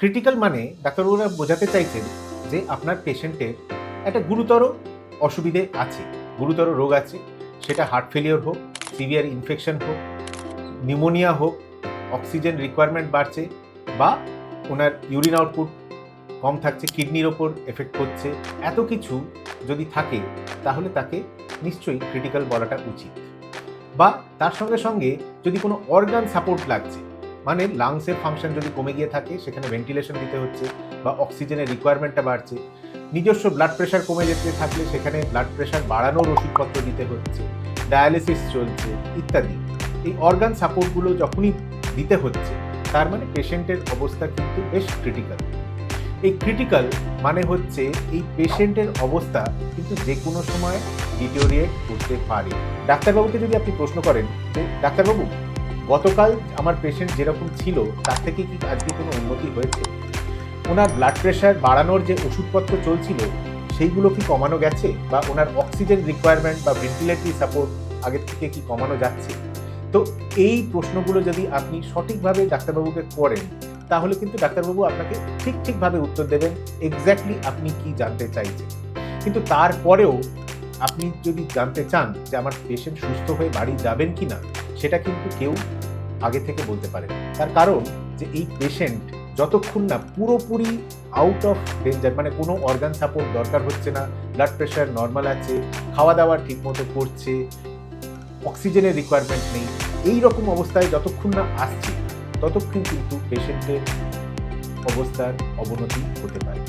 Critical মানে ডাক্তারবাবুরা বোঝাতে চাইছেন যে আপনার পেশেন্টের একটা গুরুতর অসুবিধে আছে, গুরুতর রোগ আছে। সেটা হার্ট ফেলিওর হোক, সিভিয়ার ইনফেকশন হোক, নিউমোনিয়া হোক, অক্সিজেন রিকোয়ারমেন্ট বাড়ছে, বা ওনার ইউরিন আউটপুট কম থাকছে, কিডনির ওপর এফেক্ট করছে। এত কিছু যদি থাকে তাহলে তাকে নিশ্চয়ই ক্রিটিক্যাল বলাটা উচিত। বা তার সঙ্গে সঙ্গে যদি কোনো অর্গান সাপোর্ট লাগছে, মানে লাংসের ফাংশন যদি কমে গিয়ে থাকে, সেখানে ভেন্টিলেশন দিতে হচ্ছে, বা অক্সিজেনের রিকোয়ারমেন্টটা বাড়ছে, নিজস্ব ব্লাড প্রেশার কমে যেতে থাকলে সেখানে ব্লাড প্রেশার বাড়ানোর ওষুধপত্র দিতে হচ্ছে, ডায়ালিসিস চলছে ইত্যাদি। এই অর্গান সাপোর্টগুলো যখনই দিতে হচ্ছে, তার মানে পেশেন্টের অবস্থা কিন্তু বেশ ক্রিটিক্যাল। এই ক্রিটিক্যাল মানে হচ্ছে এই পেশেন্টের অবস্থা কিন্তু যে কোনো সময় ডিটোরিয়েট করতে পারে। ডাক্তারবাবুকে যদি আপনি প্রশ্ন করেন যে ডাক্তারবাবু, গতকাল আমার পেশেন্ট যেরকম ছিল তার থেকে কি আজকে কোনো উন্নতি হয়েছে? ওনার ব্লাড প্রেশার বাড়ানোর যে ওষুধপত্র চলছিল সেইগুলো কি কমানো গেছে? বা ওনার অক্সিজেন রিকোয়ারমেন্ট বা ভেন্টিলেটরি সাপোর্ট আগের থেকে কি কমানো যাচ্ছে? তো এই প্রশ্নগুলো যদি আপনি সঠিকভাবে ডাক্তারবাবুকে করেন, তাহলে কিন্তু ডাক্তারবাবু আপনাকে ঠিকভাবে উত্তর দেবেন এক্স্যাক্টলি আপনি কি জানতে চাইছেন। কিন্তু তারপরেও আপনি যদি জানতে চান যে আমার পেশেন্ট সুস্থ হয়ে বাড়ি যাবেন কি না, সেটা কিন্তু কেউ আগে থেকে বলতে পারে না। তার কারণ যে এই পেশেন্ট যতক্ষণ না পুরোপুরি আউট অফ ডেঞ্জার, মানে কোনো অর্গান সাপোর্ট দরকার হচ্ছে না, ব্লাড প্রেশার নর্মাল আছে, খাওয়া দাওয়া ঠিকমতো করছে, অক্সিজেনের রিকোয়ারমেন্ট নেই, এই রকম অবস্থায় যতক্ষণ না আসছে ততক্ষণ কিন্তু পেশেন্টের অবস্থার অবনতি হতে পারে।